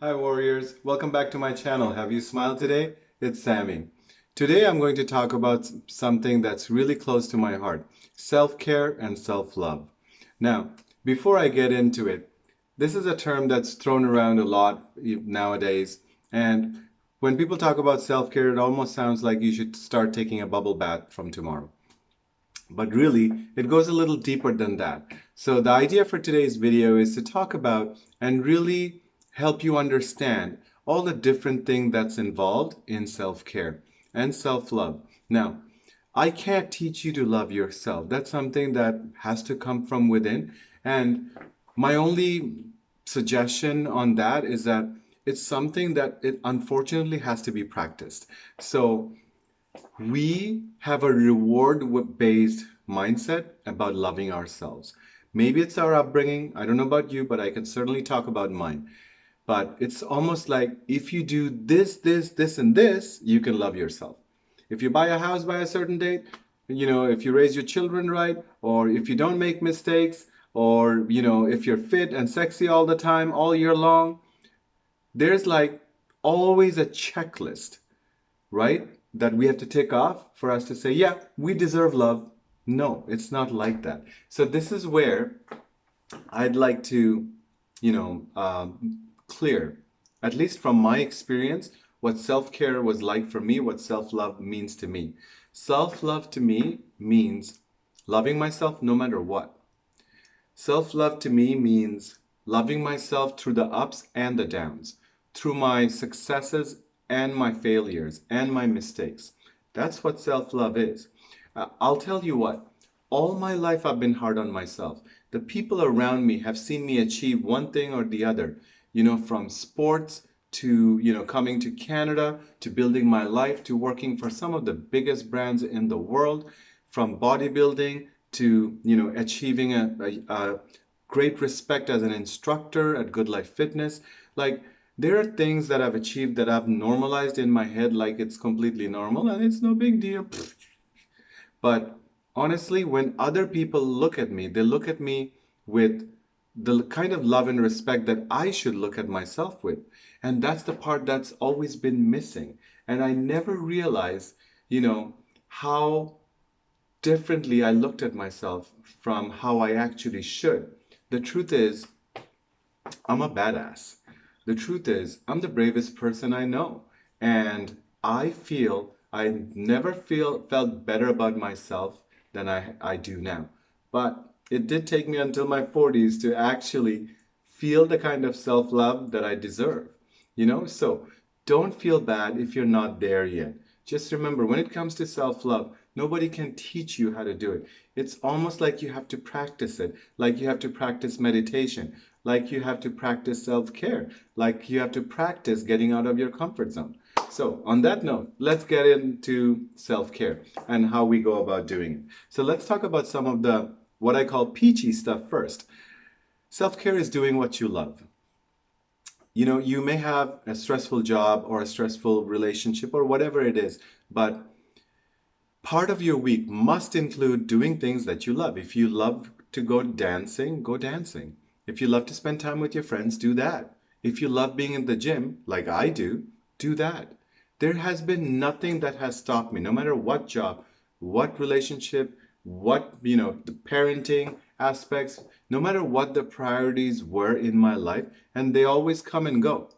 Hi warriors, welcome back to my channel. Have you smiled today? It's Sami. Today I'm going to talk about something that's really close to my heart, self-care and self-love. Now, before I get into it, this is a term that's thrown around a lot nowadays, and when people talk about self-care, it almost sounds like you should start taking a bubble bath from tomorrow. But really, it goes a little deeper than that. So the idea for today's video is to talk about and really help you understand all the different things that's involved in self-care and self-love. Now, I can't teach you to love yourself. That's something that has to come from within. And my only suggestion on that is that it's something that it unfortunately has to be practiced. So we have a reward-based mindset about loving ourselves. Maybe it's our upbringing. I don't know about you, but I can certainly talk about mine. But it's almost like if you do this, this, and this, you can love yourself. If you buy a house by a certain date, if you raise your children right, or if you don't make mistakes, or, if you're fit and sexy all the time, all year long, there's like always a checklist, right? That we have to tick off for us to say, yeah, we deserve love. No, it's not like that. So this is where I'd like to, clear, at least from my experience, what self-care was like for me, what self-love means to me. Self-love to me means loving myself no matter what. Self-love to me means loving myself through the ups and the downs, through my successes and my failures and my mistakes. That's what self-love is. I'll tell you what, all my life I've been hard on myself. The people around me have seen me achieve one thing or the other, from sports to, coming to Canada, to building my life, to working for some of the biggest brands in the world, from bodybuilding to, achieving a great respect as an instructor at Good Life Fitness. Like, there are things that I've achieved that I've normalized in my head like it's completely normal and it's no big deal. But honestly, when other people look at me, they look at me with the kind of love and respect that I should look at myself with. And that's the part that's always been missing. And I never realized, how differently I looked at myself from how I actually should. The truth is, I'm a badass. The truth is, I'm the bravest person I know. And I never felt better about myself than I do now. But it did take me until my 40s to actually feel the kind of self-love that I deserve. So don't feel bad if you're not there yet. Just remember, when it comes to self-love, nobody can teach you how to do it. It's almost like you have to practice it, like you have to practice meditation, like you have to practice self-care, like you have to practice getting out of your comfort zone. So on that note, let's get into self-care and how we go about doing it. So let's talk about some of the, what I call peachy stuff first. Self-care is doing what you love. You may have a stressful job or a stressful relationship or whatever it is, but part of your week must include doing things that you love. If you love to go dancing, go dancing. If you love to spend time with your friends, do that. If you love being in the gym, like I do that. There has been nothing that has stopped me, no matter what job, what relationship, what, the parenting aspects, no matter what the priorities were in my life, and they always come and go.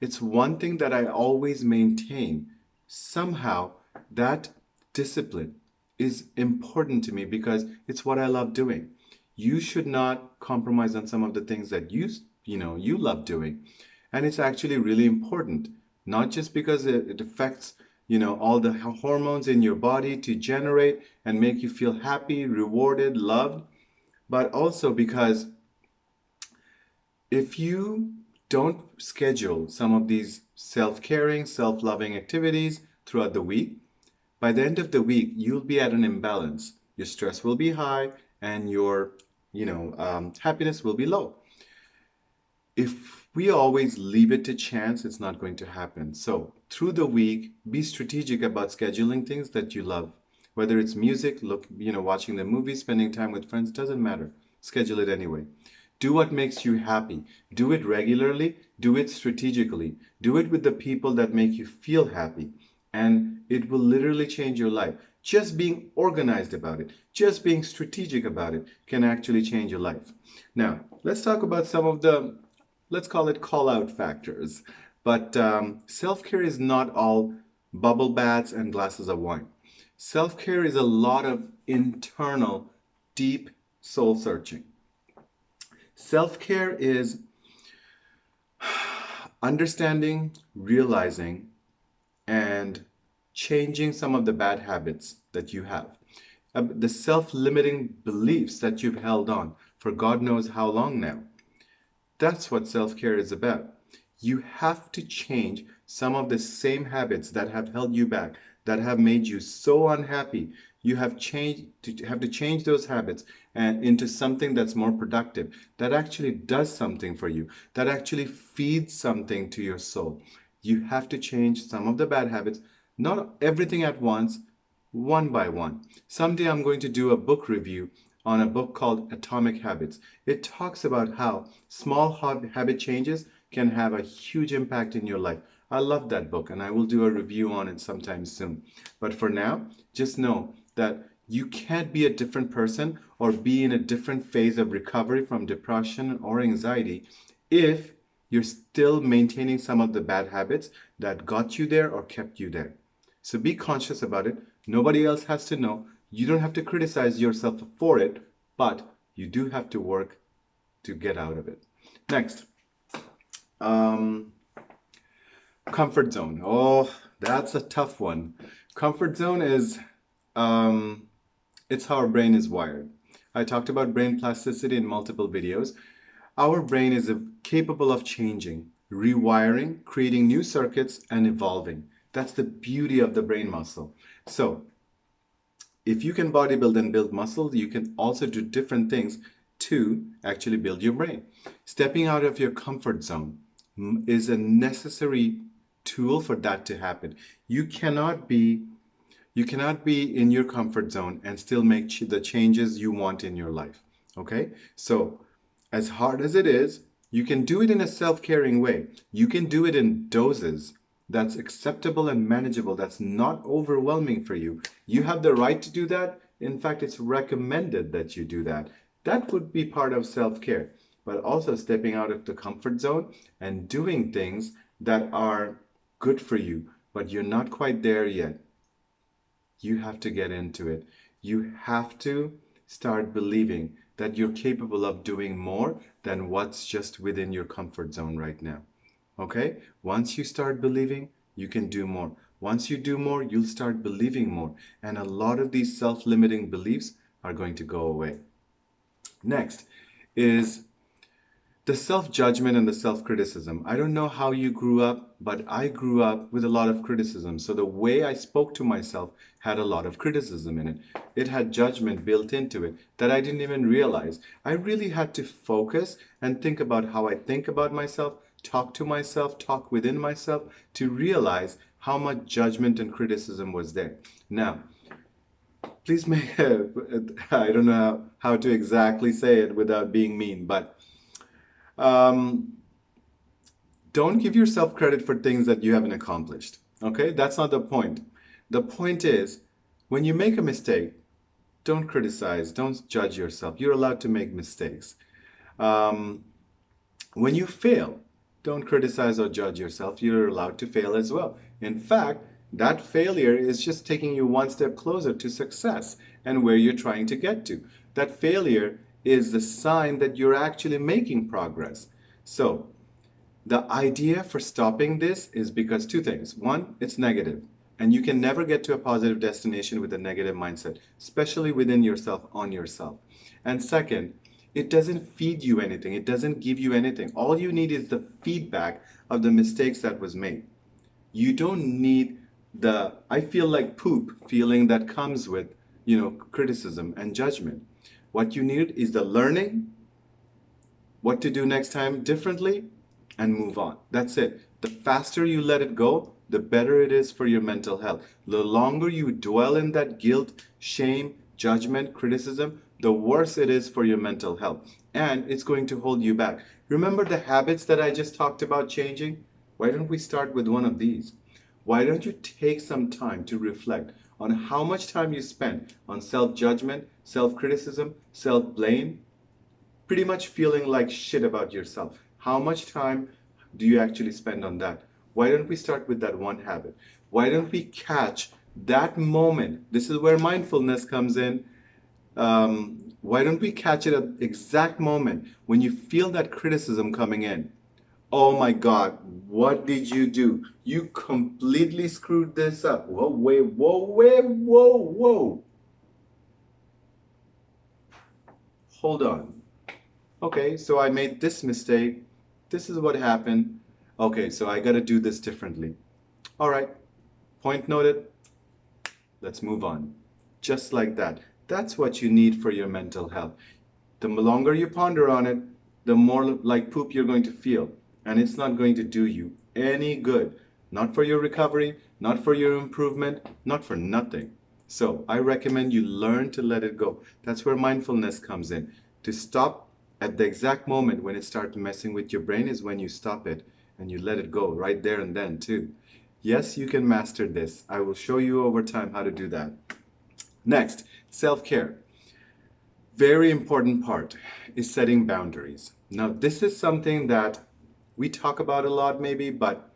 It's one thing that I always maintain. Somehow, that discipline is important to me because it's what I love doing. You should not compromise on some of the things that you love doing. And it's actually really important, not just because it affects, all the hormones in your body to generate and make you feel happy, rewarded, loved, but also because if you don't schedule some of these self-caring, self-loving activities throughout the week, by the end of the week, you'll be at an imbalance. Your stress will be high and your, happiness will be low. If we always leave it to chance, it's not going to happen. So through the week, be strategic about scheduling things that you love. Whether it's music, watching the movie, spending time with friends, doesn't matter. Schedule it anyway. Do what makes you happy. Do it regularly. Do it strategically. Do it with the people that make you feel happy. And it will literally change your life. Just being organized about it, just being strategic about it can actually change your life. Now, let's talk about some of the, let's call it call out factors. But self-care is not all bubble baths and glasses of wine. Self-care is a lot of internal, deep soul searching. Self-care is understanding, realizing, and changing some of the bad habits that you have. The self-limiting beliefs that you've held on for God knows how long now. That's what self-care is about. You have to change some of the same habits that have held you back, that have made you so unhappy. You have to change those habits and into something that's more productive, that actually does something for you, that actually feeds something to your soul. You have to change some of the bad habits, not everything at once, one by one. Someday I'm going to do a book review on a book called Atomic Habits. It talks about how small habit changes can have a huge impact in your life. I love that book and I will do a review on it sometime soon. But for now, just know that you can't be a different person or be in a different phase of recovery from depression or anxiety if you're still maintaining some of the bad habits that got you there or kept you there. So be conscious about it. Nobody else has to know. You don't have to criticize yourself for it, but you do have to work to get out of it. Next, comfort zone. Oh, that's a tough one. Comfort zone is, it's how our brain is wired. I talked about brain plasticity in multiple videos. Our brain is capable of changing, rewiring, creating new circuits, and evolving. That's the beauty of the brain muscle. So, if you can bodybuild and build muscle, you can also do different things to actually build your brain. Stepping out of your comfort zone is a necessary tool for that to happen. You cannot be in your comfort zone and still make the changes you want in your life. Okay? So, as hard as it is, you can do it in a self-caring way. You can do it in doses that's acceptable and manageable, that's not overwhelming for you. You have the right to do that. In fact, it's recommended that you do that. That would be part of self-care, but also stepping out of the comfort zone and doing things that are good for you, but you're not quite there yet. You have to get into it. You have to start believing that you're capable of doing more than what's just within your comfort zone right now. Okay? Once you start believing, you can do more. Once you do more, you'll start believing more. And a lot of these self-limiting beliefs are going to go away. Next is the self-judgment and the self-criticism. I don't know how you grew up, but I grew up with a lot of criticism. So the way I spoke to myself had a lot of criticism in it. It had judgment built into it that I didn't even realize. I really had to focus and think about how I think about myself, talk to myself, talk within myself to realize how much judgment and criticism was there. Now, please make I don't know how to exactly say it without being mean, but don't give yourself credit for things that you haven't accomplished. Okay? That's not the point. The point is, when you make a mistake, don't criticize, don't judge yourself. You're allowed to make mistakes. When you fail, don't criticize or judge yourself. You're allowed to fail as well. In fact, that failure is just taking you one step closer to success and where you're trying to get to. That failure is the sign that you're actually making progress. So, the idea for stopping this is because two things. One, it's negative, and you can never get to a positive destination with a negative mindset, especially within yourself, on yourself. And second, it doesn't feed you anything. It doesn't give you anything. All you need is the feedback of the mistakes that was made. You don't need the I feel like poop feeling that comes with, criticism and judgment. What you need is the learning, what to do next time differently, and move on. That's it. The faster you let it go, the better it is for your mental health. The longer you dwell in that guilt, shame, judgment, criticism, the worse it is for your mental health. and it's going to hold you back. Remember the habits that I just talked about changing? Why don't we start with one of these? Why don't you take some time to reflect on how much time you spend on self-judgment, self-criticism, self-blame, pretty much feeling like shit about yourself? How much time do you actually spend on that? Why don't we start with that one habit? Why don't we catch that moment? This is where mindfulness comes in. Why don't we catch it at the exact moment when you feel that criticism coming in? Oh my God, what did you do? You completely screwed this up. Whoa, wait, whoa, wait, whoa, whoa. Hold on. Okay, so I made this mistake. This is what happened. Okay, so I gotta do this differently. All right, point noted. Let's move on. Just like that. That's what you need for your mental health. The longer you ponder on it, the more like poop you're going to feel. And it's not going to do you any good. Not for your recovery, not for your improvement, not for nothing. So I recommend you learn to let it go. That's where mindfulness comes in. To stop at the exact moment when it starts messing with your brain is when you stop it and you let it go right there and then too. Yes, you can master this. I will show you over time how to do that. Next, self-care. Very important part is setting boundaries. Now, this is something that we talk about a lot maybe, but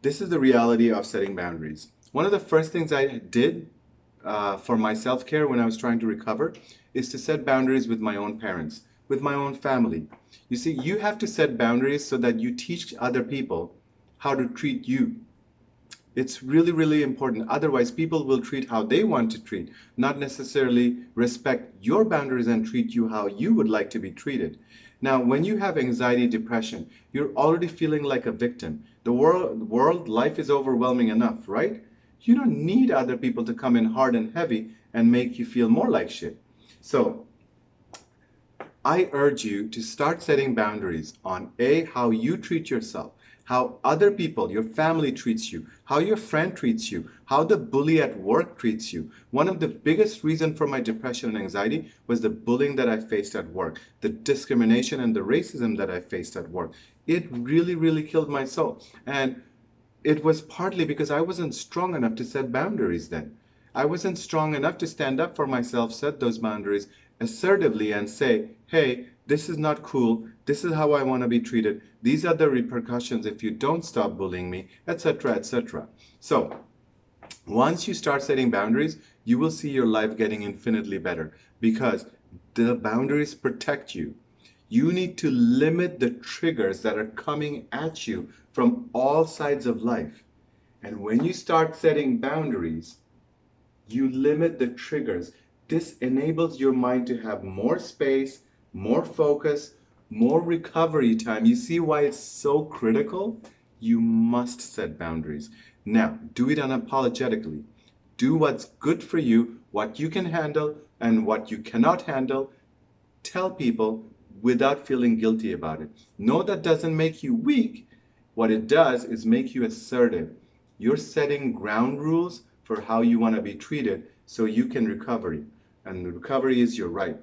this is the reality of setting boundaries. One of the first things I did for my self-care when I was trying to recover is to set boundaries with my own parents, with my own family. You see, you have to set boundaries so that you teach other people how to treat you. It's really, really important. Otherwise, people will treat how they want to treat, not necessarily respect your boundaries and treat you how you would like to be treated. Now, when you have anxiety, depression, you're already feeling like a victim. The world, life is overwhelming enough, right? You don't need other people to come in hard and heavy and make you feel more like shit. So, I urge you to start setting boundaries on A, how you treat yourself, how other people, your family treats you, how your friend treats you, how the bully at work treats you. One of the biggest reasons for my depression and anxiety was the bullying that I faced at work, the discrimination and the racism that I faced at work. It really, really killed my soul. And it was partly because I wasn't strong enough to set boundaries then. I wasn't strong enough to stand up for myself, set those boundaries assertively and say, hey, this is not cool. This is how I want to be treated. These are the repercussions if you don't stop bullying me, etc., etc. So, once you start setting boundaries, you will see your life getting infinitely better because the boundaries protect you. You need to limit the triggers that are coming at you from all sides of life. And when you start setting boundaries, you limit the triggers. This enables your mind to have more space, more focus, more recovery time. You see why it's so critical? You must set boundaries. Now, do it unapologetically. Do what's good for you, what you can handle, and what you cannot handle. Tell people without feeling guilty about it. No, that doesn't make you weak. What it does is make you assertive. You're setting ground rules for how you want to be treated so you can recover. And the recovery is your right.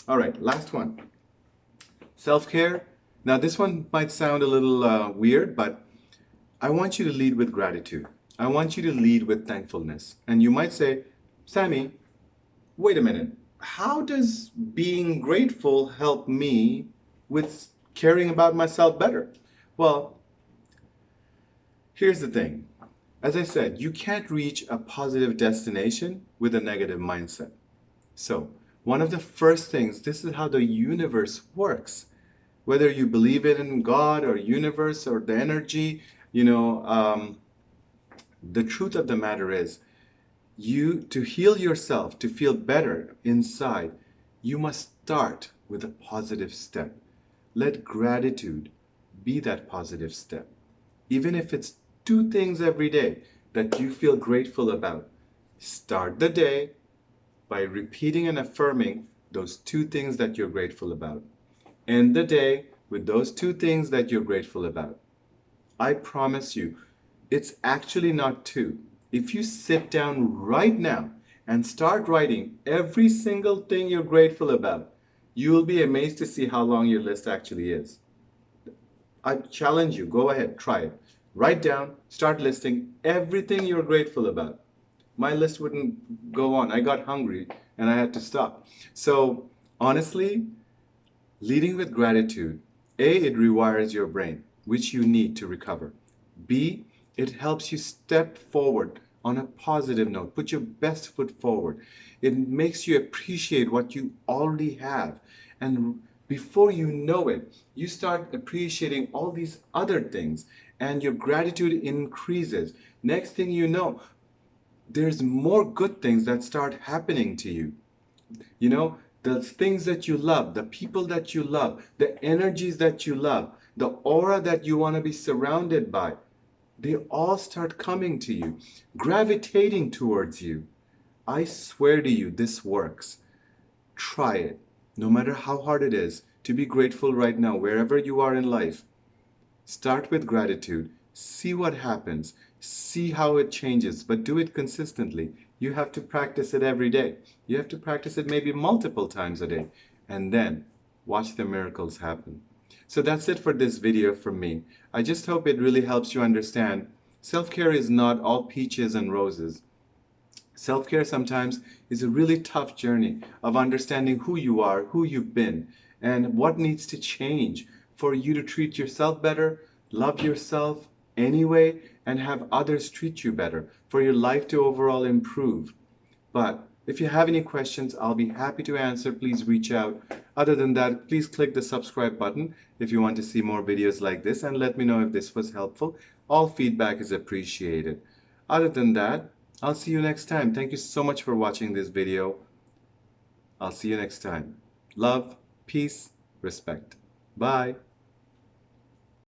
All right, last one. Self-care. Now, this one might sound a little weird, but I want you to lead with gratitude. I want you to lead with thankfulness. And you might say, Sami, wait a minute. How does being grateful help me with caring about myself better? Well, here's the thing. As I said, you can't reach a positive destination with a negative mindset. So, one of the first things, this is how the universe works. Whether you believe in God or universe or the energy, the truth of the matter is, to heal yourself, to feel better inside, you must start with a positive step. Let gratitude be that positive step. Even if it's 2 things every day that you feel grateful about, start the day by repeating and affirming those 2 things that you're grateful about. End the day with those 2 things that you're grateful about. I promise you, it's actually not 2. If you sit down right now and start writing every single thing you're grateful about, You will be amazed to see how long your list actually is. I challenge you, go ahead, try it. Write down, start listing everything you're grateful about. My list wouldn't go on. I got hungry and I had to stop. So, honestly, leading with gratitude, A, it rewires your brain, which you need to recover. B, it helps you step forward on a positive note. Put your best foot forward. It makes you appreciate what you already have. And before you know it, you start appreciating all these other things and your gratitude increases. Next thing you know, there's more good things that start happening to you. You know, the things that you love, the people that you love, the energies that you love, the aura that you want to be surrounded by, they all start coming to you, gravitating towards you. I swear to you, this works. Try it. No matter how hard it is to be grateful right now, wherever you are in life. Start with gratitude. See what happens. See how it changes, but do it consistently. You have to practice it every day. You have to practice it maybe multiple times a day, and then watch the miracles happen. So that's it for this video from me. I just hope it really helps you understand self-care is not all peaches and roses. Self-care sometimes is a really tough journey of understanding who you are, who you've been, and what needs to change for you to treat yourself better, love yourself anyway, and have others treat you better, for your life to overall improve. But if you have any questions, I'll be happy to answer. Please reach out. Other than that, please click the subscribe button if you want to see more videos like this, and let me know if this was helpful. All feedback is appreciated. Other than that, I'll see you next time. Thank you so much for watching this video. I'll see you next time. Love, peace, respect. Bye.